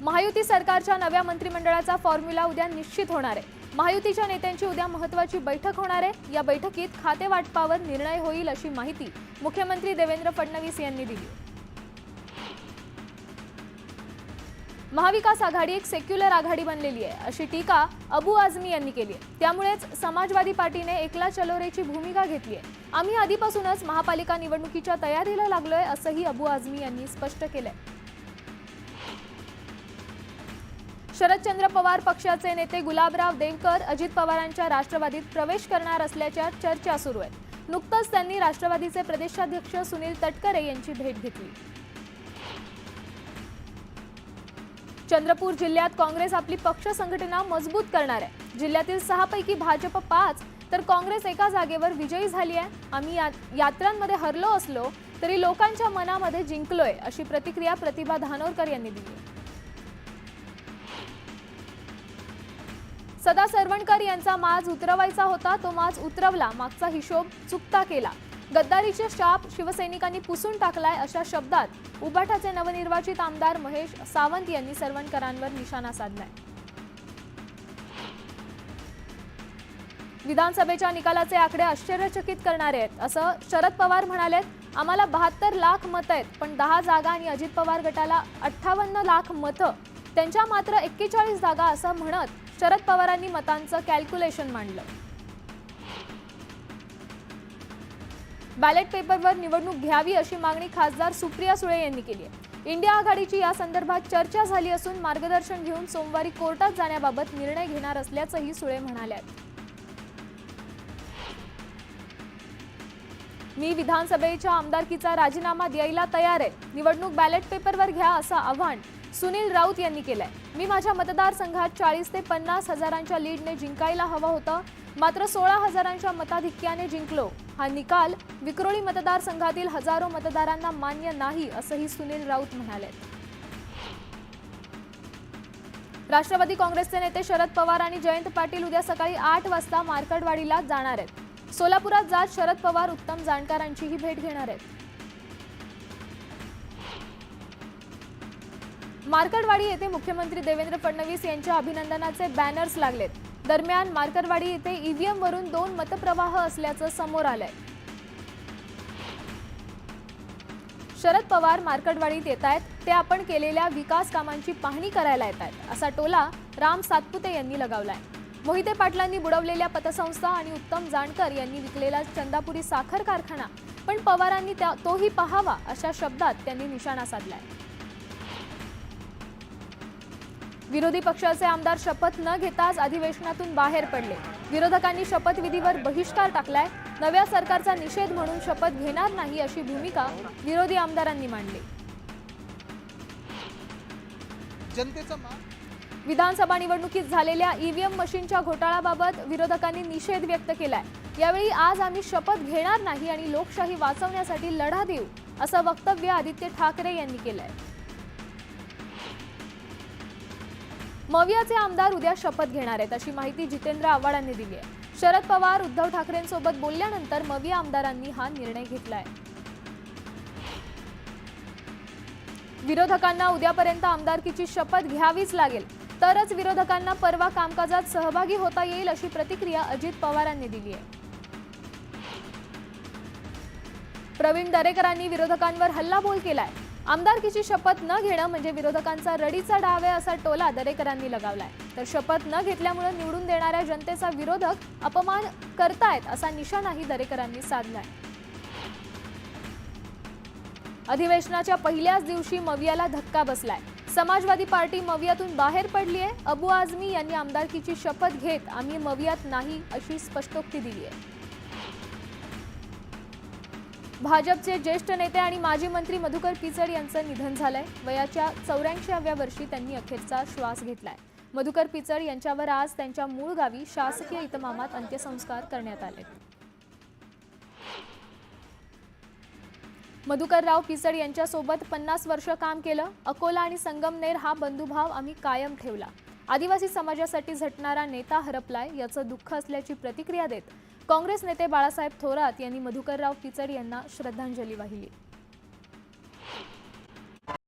महायुती सरकारच्या नव्या मंत्रिमंडळाचा फॉर्म्युला उद्या निश्चित होणार आहे। महायुतीच्या नेत्यांची उद्या महत्त्वाची बैठक होणार आहे। या बैठकीत खाते वाटपावर निर्णय होईल अशी माहिती मुख्यमंत्री देवेंद्र फडणवीस यांनी दिली। महाविकास आघाडी एक सेक्युलर आघाडी बनलेली आहे अशी टीका अबू आझमी यांनी केली आहे। त्यामुळेच समाजवादी पार्टीने एकला चलोरेची भूमिका घेतली आहे। आम्ही आधीपासूनच महापालिका निवडणुकीच्या तयारीला लागलोय असंही अबू आझमी यांनी स्पष्ट केलंय। शरदचंद्र पवार पक्षाचे नेते गुलाबराव देवकर अजित पवारांच्या राष्ट्रवादीत प्रवेश करणार असल्याच्या चर्चा सुरू आहेत। नुकतंच त्यांनी राष्ट्रवादीचे प्रदेशाध्यक्ष सुनील तटकरे यांची भेट घेतली। चंद्रपूर जिल्ह्यात काँग्रेस आपली पक्ष संघटना मजबूत करणार आहे। जिल्ह्यातील 6 पैकी भाजप 5 तर काँग्रेस एका जागेवर विजयी झाली आहे। आम्ही यात्रांमध्ये हरलो असलो तरी लोकांच्या मनामध्ये जिंकलोय अशी प्रतिक्रिया प्रतिभा धानोरकर यांनी दिली। सदा सरवणकर यांचा माज उतरवायचा होता, तो माज उतरवला, मागचा हिशोब चुकता केला। गद्दारीचे शाप शिवसैनिकांनी पुसून टाकलाय अशा शब्दात उबाठाचे नवनिर्वाचित आमदार महेश सावंत यांनी सरवणकरांवर निशाणा साधलाय। विधानसभेच्या निकालाचे आकडे आश्चर्यचकित करणारे आहेत असं शरद पवार म्हणालेत। आम्हाला 72 लाख मतं आहेत, पण 10 जागा आणि अजित पवार गटाला 58 लाख मतं, त्यांच्या मात्र 41 जागा असं म्हणत शरद पवारांनी मतांचं कॅल्क्युलेशन मांडलं। बॅलेट पेपरवर निवडणूक घ्यावी अशी मागणी खासदार सुप्रिया सुळे यांनी केली आहे। इंडिया आघाडीची या संदर्भात चर्चा झाली असून मार्गदर्शन घेऊन सोमवारी कोर्टात जाण्याबाबत निर्णय घेणार असल्याचंही सुळे म्हणाल्या। मी विधानसभेच्या आमदारकीचा राजीनामा द्यायला तयार आहे, निवडणूक बॅलेट पेपरवर घ्या असं आव्हान सुनील राऊत यांनी केलंय। मी माझ्या मतदारसंघात 40 ते 50 हजारांच्या लीडने जिंकायला हवं होतं, मात्र 16 हजारांच्या मताधिक्याने जिंकलो। हा निकाल विक्रोळी मतदारसंघातील हजारो मतदारांना मान्य नाही असंही सुनील राऊत म्हणाले। राष्ट्रवादी काँग्रेसचे नेते शरद पवार आणि जयंत पाटील उद्या सकाळी 8 वाजता मार्कडवाडीला जाणार आहेत। सोलापुरात जात शरद पवार उत्तम जाणकारांचीही भेट घेणार आहेत। मार्कडवाडी येथे मुख्यमंत्री देवेंद्र फडणवीस यांच्या अभिनंदनाचे बॅनर्स लागलेत। दरम्यान मार्कडवाडी येथे ईव्हीएम वरून 2 मतप्रवाह असल्याचं समोर आलंय। शरद पवार मार्कडवाडीत येत आहेत, ते आपण केलेल्या विकास कामांची पाहणी करायला येत आहेत असा टोला राम सातपुते यांनी लगावलाय। मोहिते पाटलांनी बुडवलेल्या पतसंस्था आणि उत्तम जाणकर यांनी विकलेला चंदापुरी साखर कारखाना पण पवारांनी तोही पाहावा अशा शब्दात त्यांनी निशाणा साधलाय। विरोधी पक्षाचे आमदार शपथ न घेताच अधिवेशनातून बाहेर पडले। विरोधकांनी शपथविधीवर बहिष्कार टाकलाय। नव्या सरकारचा निषेध म्हणून शपथ घेणार नाही अशी भूमिका विरोधी आमदारांनी मांडली। विधानसभा निवडणुकीत झालेल्या ईव्हीएम मशीनच्या घोटाळ्याबाबत विरोधकांनी निषेध व्यक्त केलाय। यावेळी आज आम्ही शपथ घेणार नाही आणि लोकशाही वाचवण्यासाठी लढा देऊ असं वक्तव्य आदित्य ठाकरे यांनी केलंय। मवियाचे आमदार उद्या शपथ घेणार आहेत अशी माहिती जितेंद्र आव्हाडांनी दिली आहे। शरद पवार उद्धव ठाकरेंसोबत बोलल्यानंतर मविया आमदारांनी हा निर्णय घेतलाय। विरोधकांना उद्यापर्यंत आमदारकीची शपथ घ्यावीच लागेल, तरच विरोधकांना परवा कामकाजात सहभागी होता येईल अशी प्रतिक्रिया अजित पवारांनी दिली आहे। प्रवीण दरेकरांनी विरोधकांवर हल्लाबोल केलाय। आमदारकीची शपथ न घेणं म्हणजे विरोधकांचा रडीचा डाव आहे असा टोला दरेकरांनी लगावलाय। तर शपथ न घेतल्यामुळे निवडून देणाऱ्या जनतेचा विरोधक अपमान करतायत असा निशाणाही दरेकरांनी साधलाय। अधिवेशनाच्या पहिल्याच दिवशी मवियाला धक्का बसलाय। समाजवादी पार्टी मवियातून बाहेर पडली आहे। अबू आझमी यांनी आमदारकीची शपथ घेत आम्ही मवियात नाही अशी स्पष्टोक्ती दिली आहे। भाजपचे ज्येष्ठ नेते आणि माजी मंत्री मधुकर पिचड यांचं निधन झालंय। वयाच्या 84व्या वर्षी त्यांनी अखेरचा श्वास घेतलाय। मधुकर पिचड यांच्यावर आज त्यांच्या मूळ गावी शासकीय इतमामात अंत्यसंस्कार करण्यात आले। मधुकरराव पिचड यांच्यासोबत 50 वर्ष काम केलं। अकोला आणि संगमनेर हा बंधुभाव आम्ही कायम ठेवला। आदिवासी समाजासाठी झटणारा नेता हरपलाय याचं दुःख असल्याची प्रतिक्रिया देत काँग्रेस नेते बाळासाहेब थोरात यांनी मधुकरराव पिचड यांना श्रद्धांजली वाहिली।